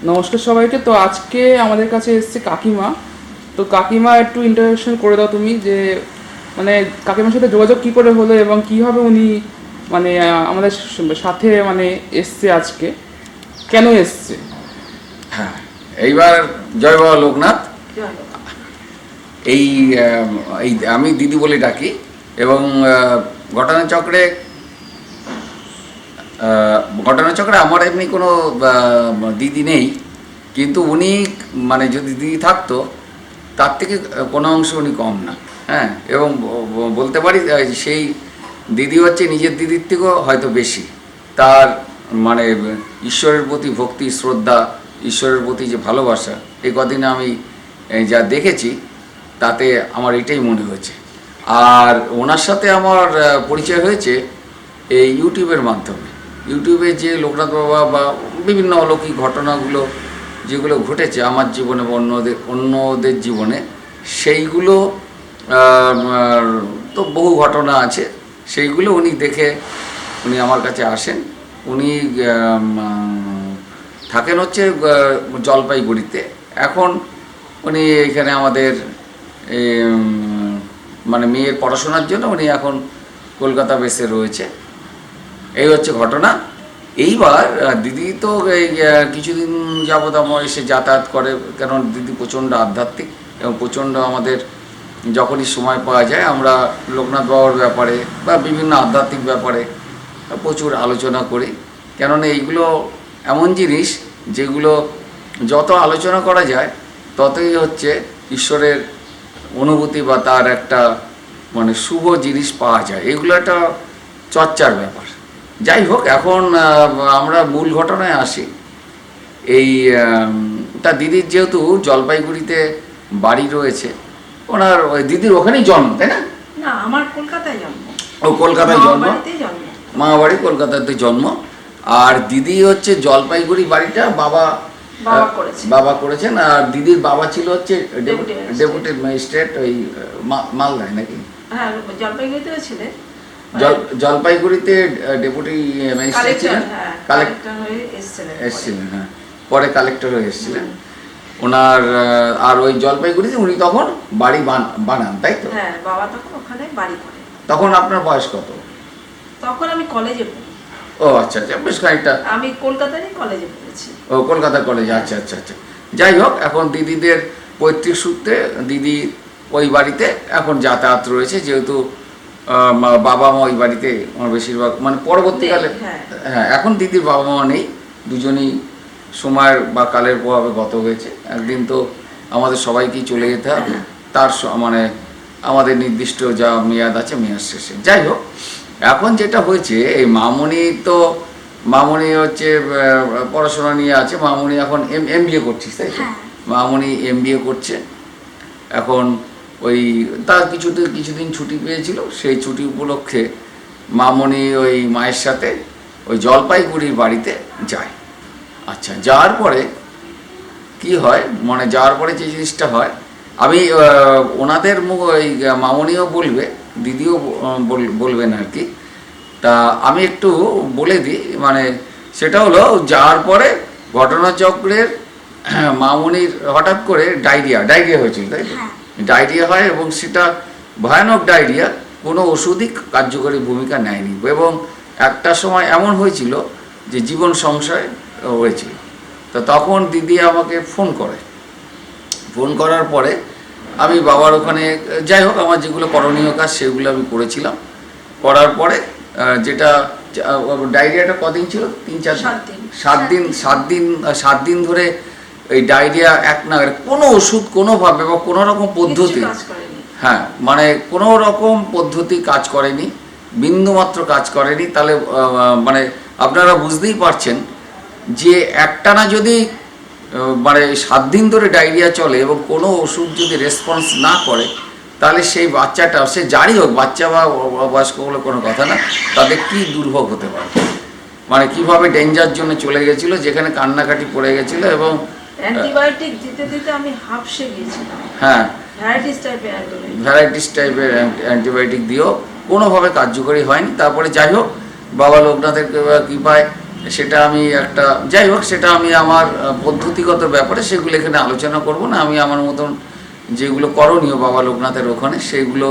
নমস্কার সবাইকে। তো আজকে আমাদের কাছে এসেছে কাকিমা। তো কাকিমা একটু ইন্টারঅ্যাকশন করে দাও তুমি, যে মানে কাকিমার সাথে যোগাযোগ কি করে হলো এবং কিভাবে উনি মানে আমাদের সাথে মানে এসছে, আজকে কেন এসছে। হ্যাঁ, এইবার জয় বাবা লোকনাথ। এই এই আমি দিদি বলে ডাকি এবং ঘটনাচক্রে ঘটনাচক্রে আমার এমনি কোনো দিদি নেই, কিন্তু উনি মানে যদি দিদি থাকতো তার থেকে কোনো অংশ উনি কম না। হ্যাঁ, এবং বলতে পারি সেই দিদি হচ্ছে নিজের দিদির থেকেও হয়তো বেশি। তার মানে ঈশ্বরের প্রতি ভক্তি, শ্রদ্ধা, ঈশ্বরের প্রতি যে ভালোবাসা, এই কদিনে আমি যা দেখেছি তাতে আমার এটাই মনে হয়েছে। আর ওনার সাথে আমার পরিচয় হয়েছে এই ইউটিউবের মাধ্যমে। ইউটিউবে যে লোকনাথ বাবা বা বিভিন্ন অলৌকিক ঘটনাগুলো যেগুলো ঘটেছে আমার জীবনে বা অন্যদের জীবনে, সেইগুলো তো বহু ঘটনা আছে, সেইগুলো উনি দেখে উনি আমার কাছে আসেন। উনি থাকেন হচ্ছে জলপাইগুড়িতে। এখন উনি এখানে আমাদের মানে মেয়ের পড়াশোনার জন্য উনি এখন কলকাতা বেসে রয়েছে। এই হচ্ছে ঘটনা। এইবার দিদি তো এই কিছুদিন যাবৎ আমার এসে যাতায়াত করে, কারণ দিদি প্রচণ্ড আধ্যাত্মিক এবং প্রচণ্ড আমাদের যখনই সময় পাওয়া যায় আমরা লোকনাথ বাবার ব্যাপারে বা বিভিন্ন আধ্যাত্মিক ব্যাপারে প্রচুর আলোচনা করি। কেননা এইগুলো এমন জিনিস যেগুলো যত আলোচনা করা যায় ততই হচ্ছে ঈশ্বরের অনুভূতি বা তার একটা মানে শুভ জিনিস পাওয়া যায়। এগুলো একটা চর্চার ব্যাপার। যাই হোক, এখন আমরা মূল ঘটনায় আসি। এই তা দিদির যেহেতু জলপাইগুড়িতে বাড়ি রয়েছে, ওনার ওই দিদির ওখানেই জন্ম, তাই না? না, আমার কলকাতায় জন্ম। ও কলকাতায় জন্ম, জন্ম, মামাবাড়ি কলকাতাতে জন্ম। আর দিদি হচ্ছে জলপাইগুড়ি বাড়িটা বাবা করেছেন। আর দিদির বাবা ছিল হচ্ছে ডেপুটি ম্যাজিস্ট্রেট ওই মালদায় নাকি? হ্যাঁ, জলপাইগুড়িতেও ছিলেন। জলপাইগুড়িতে ডেপুটি ম্যাজিস্ট্রেট ছিলেন, কালেক্টর হয়ে এসেছিলেন। হ্যাঁ, পরে কালেক্টর হয়ে এসেছিলেন ওনার। আর ওই জলপাইগুড়িতে উনি তখন বাড়ি বানান, তাই তো? হ্যাঁ, বাবা তখন ওখানে বাড়ি করে। তখন আপনার বয়স কত? তখন আমি কলেজে পড়ি। ও আচ্ছা আচ্ছা, বেশ খানিকটা। আমি কলকাতারই কলেজে পড়েছি। ও কলকাতা কলেজে, আচ্ছা আচ্ছা আচ্ছা। যাই হোক, এখন দিদিদের পৈতৃক সূত্রে দিদি ওই বাড়িতে এখন যাতায়াত রয়েছে, যেহেতু বাবা মা ওই বাড়িতে বেশিরভাগ মানে পরবর্তীকালে। হ্যাঁ, এখন দিদির বাবা মা নেই, দুজনেই সময়ের বা কালের প্রভাবে গত হয়েছে। একদিন তো আমাদের সবাইকেই চলে যেতে হবে, তার মানে আমাদের নির্দিষ্ট যা মেয়াদ আছে মেয়াদ শেষে। যাই হোক, এখন যেটা হয়েছে এই মামনি হচ্ছে পড়াশোনা নিয়ে আছে। মামনি এখন এমবিএ করছিস, তাই তো? মামনি এমবিএ করছে এখন। ওই তার কিছুদিন ছুটি পেয়েছিল, সেই ছুটি উপলক্ষে মামনি ওই মায়ের সাথে ওই জলপাইগুড়ির বাড়িতে যায়। আচ্ছা, যাওয়ার পরে কি হয়, মানে যাওয়ার পরে যে জিনিসটা হয়, আমি ওনাদের ওই মামনিও বলবে, দিদিও বলবেন আর কি। তা আমি একটু বলে দিই, মানে সেটা হলো যাওয়ার পরে ঘটনাচক্রের মামনির হঠাৎ করে ডায়রিয়া হয়েছিল, তাই তো? ডায়রিয়া হয় এবং সেটা ভয়ানক ডায়রিয়া, কোনো ওষুধই কার্যকরী ভূমিকা নেয়নি এবং একটা সময় এমন হয়েছিল যে জীবন সংশয় হয়েছিল। তো তখন দিদি আমাকে ফোন করার পরে আমি বাবার ওখানে, যাই হোক, আমার যেগুলো করণীয় কাজ সেগুলো আমি করেছিলাম। করার পরে যেটা ডায়রিয়াটা কদিন ছিল, 7 দিন ধরে এই ডায়রিয়া এক নাগারে, কোনো ওষুধ কোনোভাবে বা কোনো রকম পদ্ধতি, হ্যাঁ মানে কোনো রকম পদ্ধতি কাজ করেনি, বিন্দুমাত্র কাজ করেনি। তাহলে মানে আপনারা বুঝতেই পারছেন যে একটানা যদি মানে 7 দিন ধরে ডায়রিয়া চলে এবং কোনো ওষুধ যদি রেসপন্স না করে, তাহলে সেই বাচ্চাটা, সে যারই হোক, বাচ্চা বা বয়স্ক বলে কোনো কথা না, তাদের কী দুর্ভোগ হতে পারে, মানে কীভাবে ডেঞ্জার জন্য চলে গেছিলো, যেখানে কান্নাকাটি পড়ে গেছিলো এবং অ্যান্টিবায়োটিক দিতে আমি হাঁপসে গিয়েছিলাম। হ্যাঁ, ভ্যারাইটিস টাইপের অ্যান্টিবায়োটিক দিয়েও কোনোভাবে কার্যকরী হয়নি। তারপরে যাই হোক, বাবা লোকনাথের কৃপায় সেটা আমি একটা যাই হোক, সেটা আমি আমার পদ্ধতিগত ব্যাপারে সেগুলো এখানে আলোচনা করব না। আমি আমার মতন যেগুলো করণীয় বাবা লোকনাথের ওখানে সেইগুলো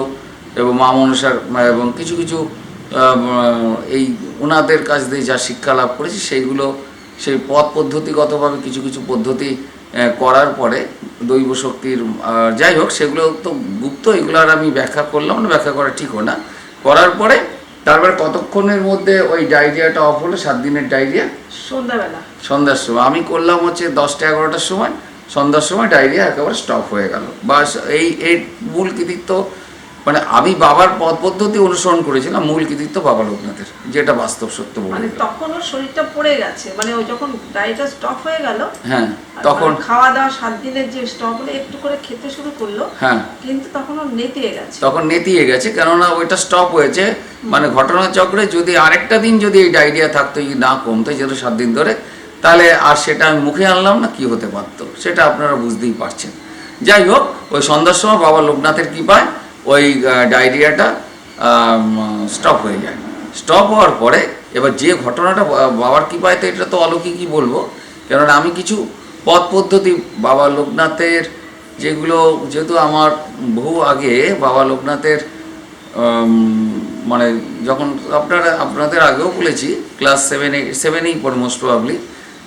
এবং মা মনসার এবং কিছু কিছু এই ওনাদের কাছ দিয়ে যা শিক্ষা লাভ করেছি সেইগুলো সেই পথ পদ্ধতিগতভাবে কিছু কিছু পদ্ধতি করার পরে দৈব শক্তির যাই হোক সেগুলো তো গুপ্ত, এগুলো আর আমি ব্যাখ্যা করলাম না, ব্যাখ্যা করা ঠিকও না। করার পরে তারপরে কতক্ষণের মধ্যে ওই ডায়রিয়াটা অফ হলো? 7 দিনের ডায়রিয়া সন্ধ্যাবেলা সন্ধ্যার সময় আমি করলাম হচ্ছে 10টা 11টার সময়, সন্ধ্যার সময় ডায়রিয়া একেবারে স্টপ হয়ে গেল। বাস এই মূল কৃতিত্ব মানে আমি বাবার পথ পদ্ধতি অনুসরণ করেছিলাম, মূল কৃতিত্ব বাবা লোকনাথের, যেটা বাস্তব সত্য বলে। মানে তখন ওর শরীরটা পড়ে গেছে, মানে ও যখন ডায়েটটা স্টপ হয়ে গেল, হ্যাঁ তখন খাওয়া দাওয়া 7 দিনের যে স্টপ হলে একটু করে খেতে শুরু করলো, হ্যাঁ কিন্তু তখন ও নেতিয়ে গেছে। তখন নেতিয়ে গেছে, কেননা ওইটা স্টপ হয়েছে। মানে ঘটনাচক্রে যদি আরেকটা দিন যদি এই ডায়রিয়া থাকতো, না কমতো, যেহেতু 7 দিন ধরে, তাহলে আর সেটা আমি মুখে আনলাম না, কি হতে পারতো সেটা আপনারা বুঝতেই পারছেন। যাই হোক, ওই সন্ধ্যার সময় বাবা লোকনাথের কৃপায় ওই ডায়রিয়াটা স্টপ হয়ে যায়। স্টপ হওয়ার পরে এবার যে ঘটনাটা বাবার কৃপায়, তো এটা তো অলৌকিকই বলবো, কেননা আমি কিছু পথ পদ্ধতি বাবা লোকনাথের যেগুলো, যেহেতু আমার বহু আগে বাবা লোকনাথের মানে যখন আপনাদের আগেও বলেছি, ক্লাস 7-8 পরে মোস্ট প্রবাবলি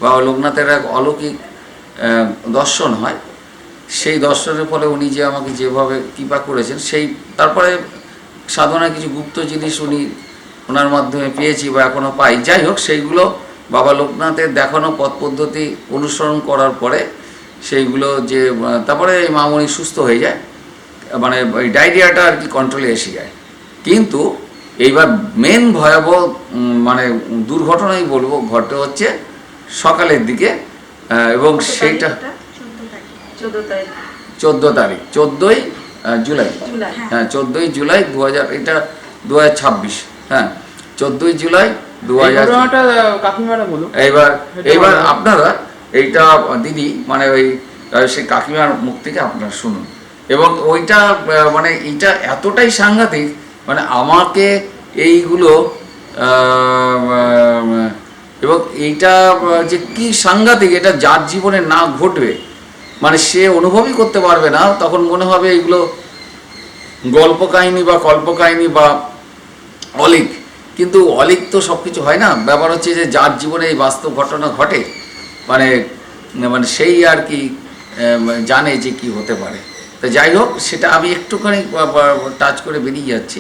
বাবা লোকনাথের এক অলৌকিক দর্শন হয়। সেই দর্শনের ফলে উনি যে আমাকে যেভাবে কৃপা করেছেন, সেই তারপরে সাধনায় কিছু গুপ্ত জিনিস ওনার মাধ্যমে পেয়েছি বা এখনও পাই। যাই হোক, সেইগুলো বাবা লোকনাথের দেখানো পথ পদ্ধতি অনুসরণ করার পরে সেইগুলো যে তারপরে এই মামনি সুস্থ হয়ে যায়, মানে ওই ডায়রিয়াটা আর কি কন্ট্রোলে এসে যায়। কিন্তু এইবার মেন ভয়াবহ মানে দুর্ঘটনাই বলবো ঘটে হচ্ছে সকালের দিকে, এবং সেইটা 14 তারিখ 14ই জুলাই, হ্যাঁ 14ই জুলাই 2000, এটা 2026, হ্যাঁ 14ই জুলাই 2000। কাকিমারা বলো এইবার আপনারা এইটা দিদি মানে ওই সেই কাকিমার মুখ থেকে আপনারা শুনুন। এবং ওইটা মানে এইটা এতটাই সাংঘাতিক, মানে আমাকে এইগুলো এবং এইটা যে কি সাংঘাতিক, এটা যার জীবনে না ঘটবে মানে সে অনুভবই করতে পারবে না। তখন মনে হবে এইগুলো গল্প কাহিনী বা কল্পকাহিনী বা অলিক, কিন্তু অলিক তো সব কিছু হয় না। ব্যাপার হচ্ছে যে যার জীবনে এই বাস্তব ঘটনা ঘটে মানে মানে সেই আর কি জানে যে কি হতে পারে। তো যাই হোক, সেটা আমি একটুখানি টাচ করে বেরিয়ে যাচ্ছি।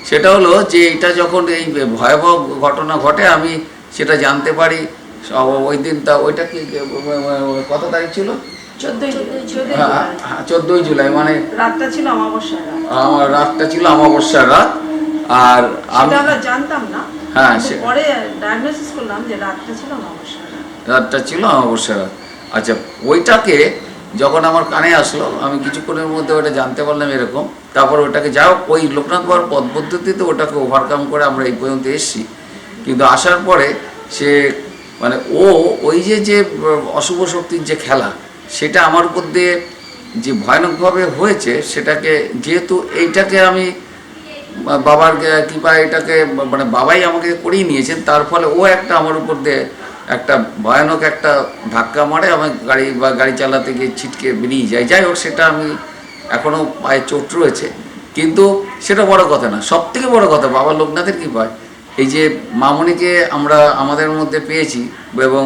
সেটা হলো যে এটা যখন এই ভয়াবহ ঘটনা ঘটে, আমি সেটা জানতে পারি ওই দিন। তা ওইটা কি কত তারিখ ছিল? 14ই জুলাই, মানে রাতটা ছিল অমাবস্যার রাত। আমার রাতটা ছিল অমাবস্যার রাত। আর আমি জানতাম না, হ্যাঁ পরে ডায়াগনোসিস করলাম যে রাতটা ছিল অমাবস্যার রাত। রাতটা ছিল অমাবস্যার রাত। আচ্ছা, ওইটাকে যখন আমার কানে আসলো, আমি কিছুক্ষণের মধ্যে ওটা জানতে পারলাম এরকম। তারপর ওটাকে যাও ওই লোকনাথ বাবার পথ পদ্ধতিতে ওটাকে ওভারকাম করে আমরা এই পর্যন্ত এসেছি। কিন্তু আসার পরে সে মানে ওই যে অশুভ শক্তির যে খেলা, সেটা আমার উপর দিয়ে যে ভয়ানকভাবে হয়েছে, সেটাকে যেহেতু এইটাকে আমি বাবার কৃপা, এটাকে মানে বাবাই আমাকে করিয়ে নিয়েছেন, তার ফলে ও একটা আমার উপর দিয়ে একটা ভয়ানক একটা ধাক্কা মারে, আমার গাড়ি চালাতে গিয়ে ছিটকে বেরিয়ে যায়। যাই হোক, সেটা আমি এখনও পায়ে চোট রয়েছে, কিন্তু সেটা বড় কথা না। সব থেকে বড় কথা বাবা লোকনাথের কৃপায় এই যে মামনিকে আমরা আমাদের মধ্যে পেয়েছি এবং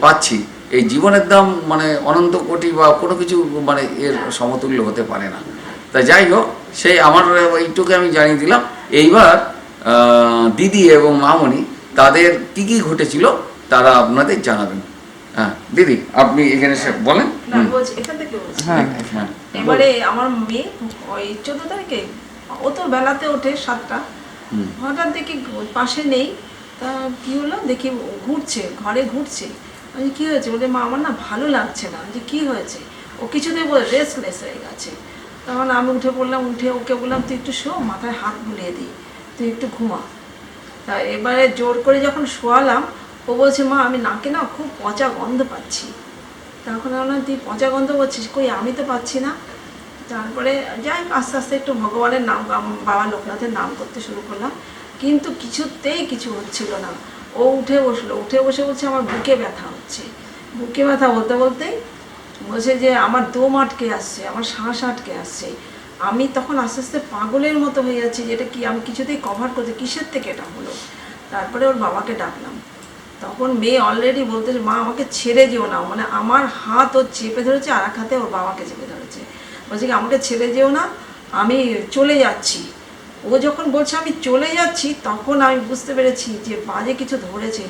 পাচ্ছি, এই জীবনের দাম মানে অনন্ত কোটি বা কোনো কিছু মানে এর সমতুল্য হতে পারে না। তা যাই হোক, সেই আমার এইটুকু আমি জানিয়ে দিলাম। এইবার দিদি এবং মামনি তাদের কী কী ঘটেছিল তারা আপনাদের জানাবেন। হ্যাঁ দিদি, আপনি এখানে বলেন। এবারে আমার মেয়ে ওই 14 তারিখে ও তো বেলাতে ওঠে 7টা, হঠাৎ দেখি পাশে নেই। তা কি হলো দেখি ঘুরছে, ঘরে ঘুরছে। আমি কি হয়েছে বলে, মা আমার না ভালো লাগছে না। যে কি হয়েছে? ও কিছুতেই বলে রেস্টলেস হয়ে গেছে। তখন আমি উঠে পড়লাম, উঠে ওকে বললাম তুই একটু শো, মাথায় হাত বুলিয়ে দিই, তুই একটু ঘুমা। তা এবারে জোর করে যখন শোয়ালাম, ও বলছে মা আমি নাকে না খুব পচা গন্ধ পাচ্ছি। তখন বললাম তুই পচা গন্ধ পাচ্ছিস? কই আমি তো পাচ্ছি না। তারপরে যাই আস্তে আস্তে একটু ভগবানের নাম, বাবা লোকনাথের নাম করতে শুরু করলাম, কিন্তু কিছুতেই কিছু হচ্ছিল না। ও উঠে বসলো, উঠে বসে বলছে আমার বুকে ব্যথা হচ্ছে। বুকে ব্যথা বলতে বলতেই বলছে যে আমার দম আটকে আসছে, আমার শ্বাস আটকে আসছে। আমি তখন আস্তে আস্তে পাগলের মতো হয়ে যাচ্ছি, যেটা কি আমি কিছুতেই কভার করতে, কিসের থেকে এটা হলো। তারপরে ওর বাবাকে ডাকলাম, তখন মেয়ে অলরেডি বলতেছে মা আমাকে ছেড়ে যেও না, মানে আমার হাত ও চেপে ধরেছে, আর এক হাতে ওর বাবাকে চেপে ধরেছে, বলছে কি আমাকে ছেড়ে যেও না, আমি চলে যাচ্ছি। ও যখন বলছে আমি চলে যাচ্ছি, তখন আমি বুঝতে পেরেছি যে বাজে কিছু ধরেছে,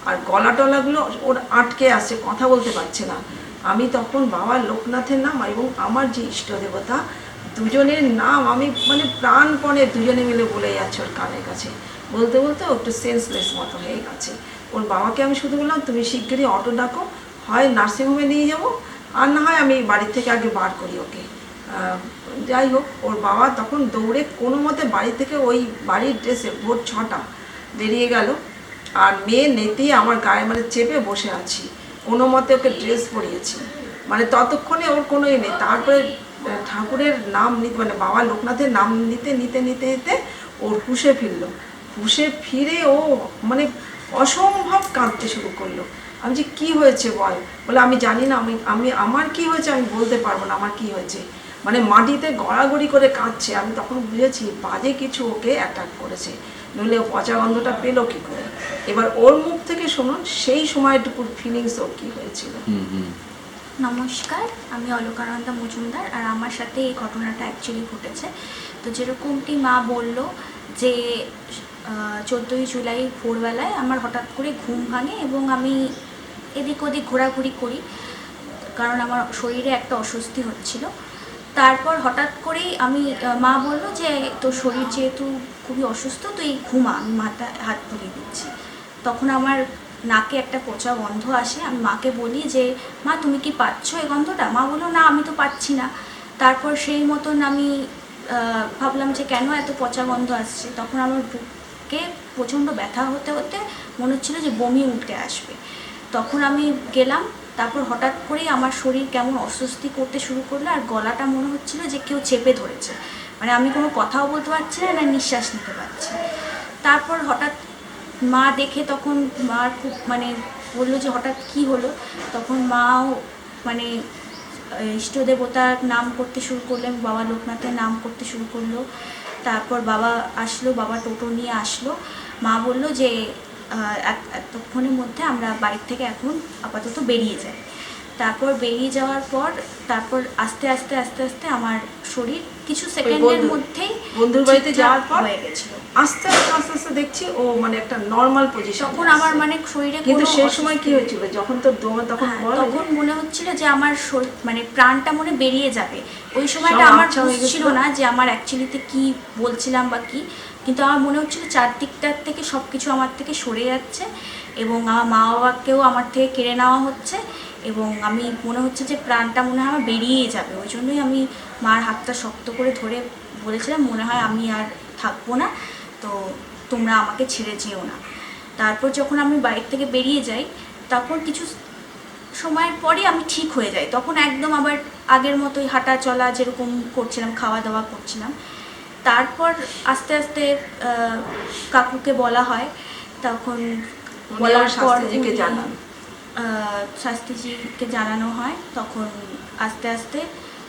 আর গলা টলাগুলো ওর আটকে আসছে, কথা বলতে পারছে না। আমি তখন বাবা লোকনাথের নাম এবং আমার যে ইষ্ট দেবতা দুজনের নাম আমি মানে প্রাণপণে দুজনে মিলে বলে যাচ্ছে ওর কানের কাছে। বলতে বলতে ও একটু সেন্সলেস মতো হয়ে গেছে। ওর বাবাকে আমি শুধু বললাম তুমি শিগগিরই অটো ডাকো, হয় নার্সিংহোমে নিয়ে যাবো, আর না হয় আমি বাড়ি থেকে আগে বার করি ওকে। যাই হোক, ওর বাবা তখন দৌড়ে কোনো মতে বাড়ি থেকে ওই বাড়ির ড্রেসে ভোর 6টা বেরিয়ে গেল, আর মেয়ে নেতিয়ে আমার গায়ে মানে চেপে বসে আছি, কোনো মতে ওকে ড্রেস পরিয়েছি, মানে ততক্ষণে ওর কোনোই নেই। তারপরে ঠাকুরের নাম নিতে মানে বাবা লোকনাথের নাম নিতে নিতে নিতে নিতে ওর হুঁশে ফিরলো। হুঁশে ফিরে ও মানে অসম্ভব কাঁদতে শুরু করলো। আমি যে কী হয়েছে বল, বলে আমি জানি না, আমি আমার কি হয়েছে আমি বলতে পারবো না আমার কি হয়েছে, মানে মাটিতে গড়াগড়ি করে কাঁদছে। আমি তখন বুঝেছি বাজে কিছু ওকে অ্যাটাক করেছে, নইলে পচা গন্ধটা পেলো কী করে। এবার ওর মুখ থেকে শুনুন সেই সময়টুকুর ফিলিংস ওর কী হয়েছিল। নমস্কার, আমি অলকানন্দা মজুমদার, আর আমার সাথে এই ঘটনাটা অ্যাকচুয়ালি ঘটেছে। তো যেরকমটি মা বলল যে 14ই জুলাই ভোরবেলায় আমার হঠাৎ করে ঘুম ভাঙে এবং আমি এদিক ওদিক ঘোরাঘুরি করি, কারণ আমার শরীরে একটা অস্বস্তি হচ্ছিল। তারপর হঠাৎ করেই আমি মা বলল যে তোর শরীর যেহেতু খুবই অসুস্থ তুই ঘুমা, আমি মাথা হাত বুলিয়ে দিচ্ছি। তখন আমার নাকে একটা পচা গন্ধ আসে। আমি মাকে বলি যে মা তুমি কি পাচ্ছ এই গন্ধটা? মা বললো না আমি তো পাচ্ছি না। তারপর সেই মতন আমি ভাবলাম যে কেন এত পচা গন্ধ আসছে। তখন আমার বুকে প্রচণ্ড ব্যথা হতে হতে মনে হচ্ছিলো যে বমি উঠে আসবে। তখন আমি গেলাম, তারপর হঠাৎ করেই আমার শরীর কেমন অস্বস্তি করতে শুরু করলো, আর গলাটা মনে হচ্ছিলো যে কেউ চেপে ধরেছে, মানে আমি কোনো কথাও বলতে পারছি না, না নিঃশ্বাস নিতে পারছি। তারপর হঠাৎ মা দেখে তখন মার খুব মানে বললো যে হঠাৎ কী হলো। তখন মাও মানে ইষ্টদেবতার নাম করতে শুরু করলেন, বাবা লোকনাথের নাম করতে শুরু করলো। তারপর বাবা আসলো, বাবা টোটো নিয়ে আসলো। মা বললো যে এতক্ষণের মধ্যে আমরা বাড়ির থেকে এখন আপাতত বেরিয়ে যাই। তারপর বেরিয়ে যাওয়ার পর তারপর আস্তে আস্তে আস্তে আস্তে আমার শরীর কিছু সেকেন্ডের মধ্যেই বন্ধুর বাড়িতে যাওয়ার পর হয়ে গেছিল। আস্তে আস্তে আস্তে আস্তে দেখছি ও মানে একটা নর্মাল পজিশন। তখন আমার মানে শরীরে কিন্তু সেই সময় কি হয়েছিল যখন তোর দমে তখন তখন মনে হচ্ছিল যে আমার মানে প্রাণটা মনে বেরিয়ে যাবে। ওই সময়টা আমার ছিল না যে আমার অ্যাকচুয়ালিতে কি বলছিলাম বা কি, কিন্তু আমার মনে হচ্ছিল চারদিকটার থেকে সব কিছু আমার থেকে সরে যাচ্ছে এবং আমার মা বাবাকেও আমার থেকে কেড়ে নেওয়া হচ্ছে এবং আমি মনে হচ্ছে যে প্রাণটা মনে হয় আমার বেরিয়েই যাবে। ওই জন্যই আমি মার হাতটা শক্ত করে ধরে বলেছিলাম মনে হয় আমি আর থাকবো না, তো তোমরা আমাকে ছেড়ে যেও না। তারপর যখন আমি বাড়ির থেকে বেরিয়ে যাই তখন কিছু সময়ের পরই আমি ঠিক হয়ে যাই। তখন একদম আবার আগের মতোই হাঁটা চলা যেরকম করছিলাম, খাওয়া দাওয়া করছিলাম। তারপর আস্তে আস্তে কাকুকে বলা হয়, তখন বলার পর শাস্ত্রীজিকে জানানো হয়। তখন আস্তে আস্তে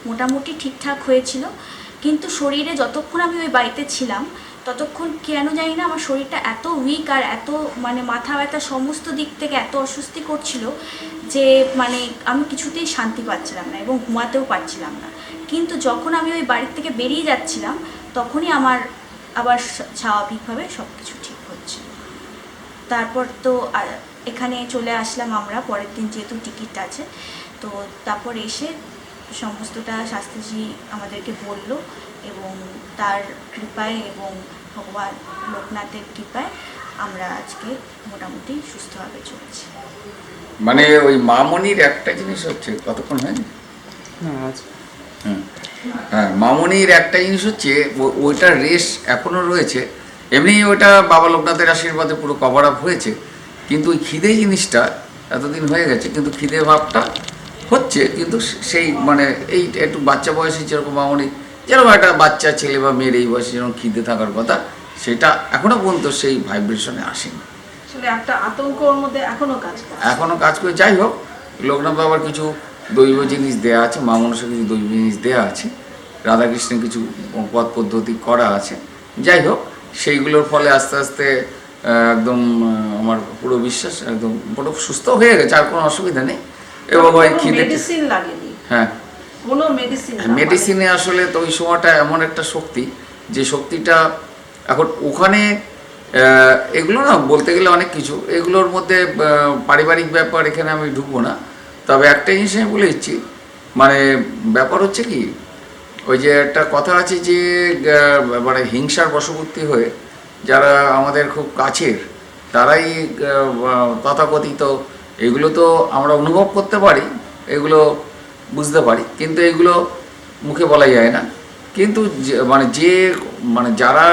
মোটামুটি ঠিকঠাক হয়েছিল, কিন্তু শরীরে যতক্ষণ আমি ওই বাড়িতে ছিলাম ততক্ষণ কেন জানি না আমার শরীরটা এত উইক আর এত মানে মাথা ব্যথা সমস্ত দিক থেকে এত অস্বস্তি করছিল যে মানে আমি কিছুতেই শান্তি পাচ্ছিলাম না এবং ঘুমাতেও পারছিলাম না। কিন্তু যখন আমি ওই বাড়ির থেকে বেরিয়ে যাচ্ছিলাম তখনই আমার আবার স্বাভাবিকভাবে সব কিছু ঠিক হচ্ছিল। তারপর তো এখানে চলে আসলাম আমরা পরের দিন, যেহেতু টিকিট আছে। তো তারপর এসে সমস্তটা শাস্ত্রীজি আমাদেরকে বলল এবং তার কৃপায় এবং ভগবান লোকনাথের কৃপায় আমরা আজকে মোটামুটি সুস্থভাবে চলছি। মানে ওই মামনির একটা জিনিস হচ্ছে, কতক্ষণ হয়নি? হ্যাঁ, মামনির একটা জিনিস হচ্ছে ওইটার রেশ এখনো রয়েছে। এমনি ওইটা বাবা লোকনাথের আশীর্বাদে পুরো কভার আপ হয়েছে, কিন্তু ওই খিদে জিনিসটা এতদিন হয়ে গেছে, কিন্তু খিদে ভাবটা হচ্ছে, কিন্তু সেই মানে এই একটু বাচ্চা বয়সে যেরকম মামনি যেরকম একটা বাচ্চা ছেলে বা মেয়ের এই বয়সে যেরকম খিদে থাকার কথা, সেটা এখনও পর্যন্ত সেই ভাইব্রেশনে আসেনি। আসলে একটা আতঙ্ক ওর মধ্যে এখনো কাজ করে। এখনও কাজ করে। যাই হোক, লোকনাথ বাবার কিছু দৈব জিনিস দেয়া আছে, মা মনসার কিছু দৈব জিনিস দেয়া আছে, রাধাকৃষ্ণের কিছু পথ পদ্ধতি করা আছে। যাই হোক, সেইগুলোর ফলে আস্তে আস্তে একদম আমার পুরো বিশ্বাস একদম পুরো সুস্থ হয়ে গেছে, আর কোনো অসুবিধা নেই। এবং ওই খিদে, মেডিসিন লাগেনি, হ্যাঁ কোনো মেডিসিন মেডিসিনে আসলে তো ওই সময়টা এমন একটা শক্তি, যে শক্তিটা এখন ওখানে এগুলো না বলতে গেলে অনেক কিছু, এগুলোর মধ্যে পারিবারিক ব্যাপার, এখানে আমি ঢুকবো না। তবে একটা জিনিস আমি বলে দিচ্ছি, মানে ব্যাপার হচ্ছে কি, ওই যে একটা কথা আছে যে মানে হিংসার বশবর্তী হয়ে যারা আমাদের খুব কাছের, তারাই তথাকথিত এগুলো তো আমরা অনুভব করতে পারি, এগুলো বুঝতে পারি, কিন্তু এগুলো মুখে বলা যায় না। কিন্তু মানে যারা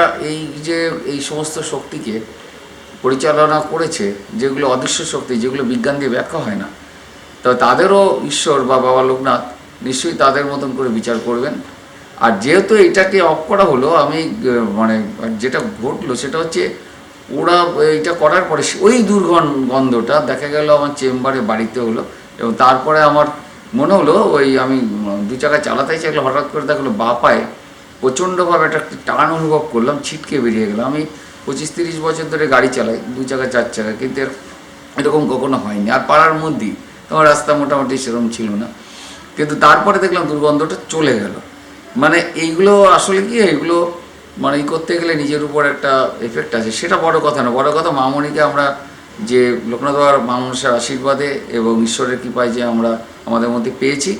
এই সমস্ত শক্তিকে পরিচালনা করেছে, যেগুলো অদৃশ্য শক্তি, যেগুলো বিজ্ঞান দিয়ে ব্যাখ্যা হয় না, তো তাদেরও ঈশ্বর বা বাবা লোকনাথ নিশ্চয়ই তাদের মতন করে বিচার করবেন। আর যেহেতু এটাকে অফ করা হলো, আমি মানে যেটা ঘটলো সেটা হচ্ছে, ওরা এইটা করার পরে ওই দুর্গন্ধটা দেখা গেল আমার চেম্বারে বাড়িতে হলো, এবং তারপরে আমার মনে হলো ওই আমি 2 চাকা চালাতেই চাইলে হঠাৎ করে দেখলো বা পায়ে প্রচণ্ডভাবে একটা টান অনুভব করলাম, ছিটকে বেরিয়ে গেল। আমি 25-30 বছর ধরে গাড়ি চালাই, 2 চাকা 4 চাকা, কিন্তু এরকম কখনো হয়নি। আর পাড়ার মধ্যেই তোমার রাস্তা মোটামুটি সেরকম ছিল না, কিন্তু তারপরে দেখলাম দুর্গন্ধটা চলে গেল। মানে এইগুলো আসলে কি, এইগুলো মানে করতে গেলে নিজের উপর একটা এফেক্ট আছে, সেটা বড় কথা না। বড় কথা মামনিকে আমরা যে লোকনাথ বাবার মা মনসার আশীর্বাদে এবং ঈশ্বরের কৃপায় যে আমরা আমাদের মধ্যে পেয়েছি,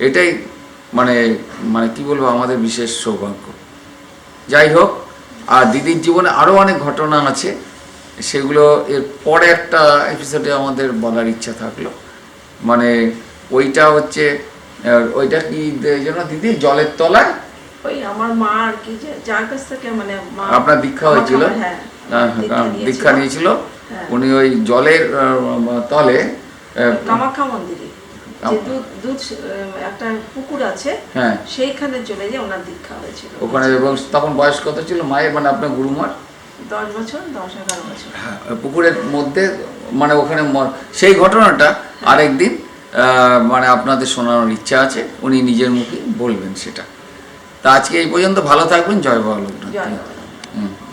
এটাই মানে মানে কি বলবো, আমাদের বিশেষ সৌভাগ্য। যাই হোক, আর দিদির জীবনে আরও অনেক ঘটনা আছে, সেগুলো এর পরে একটা এপিসোডে আমাদের বলার ইচ্ছা থাকলো। মানে ওইটা হচ্ছে, ওইটা কি যেন দিদি, জলের তলায় ওই আমার মা আর কি, যার কাছ থেকে মানে মা আপনার দীক্ষা হয়েছিল, হ্যাঁ দীক্ষা নিয়েছিল, হ্যাঁ। উনি ওই জলের তলে কামাখ্যা মন্দিরে যে দুধ একটা পুকুর আছে, হ্যাঁ সেইখানে চলে যে ওনার দীক্ষা হয়েছিল ওখানে। এবং তখন বয়স কত ছিল মায়ের, মানে আপনার গুরুমার? 10 বছর, 10-11 বছর। হ্যাঁ, পুকুরের মধ্যে, মানে ওখানে সেই ঘটনাটা আরেকদিন মানে আপনাদের শোনানোর ইচ্ছা আছে, উনি নিজের মুখে বলবেন সেটা। তা আজকে এই পর্যন্ত, ভালো থাকবেন। জয় বাবা লোকনাথ। জয় বাবা। হুম।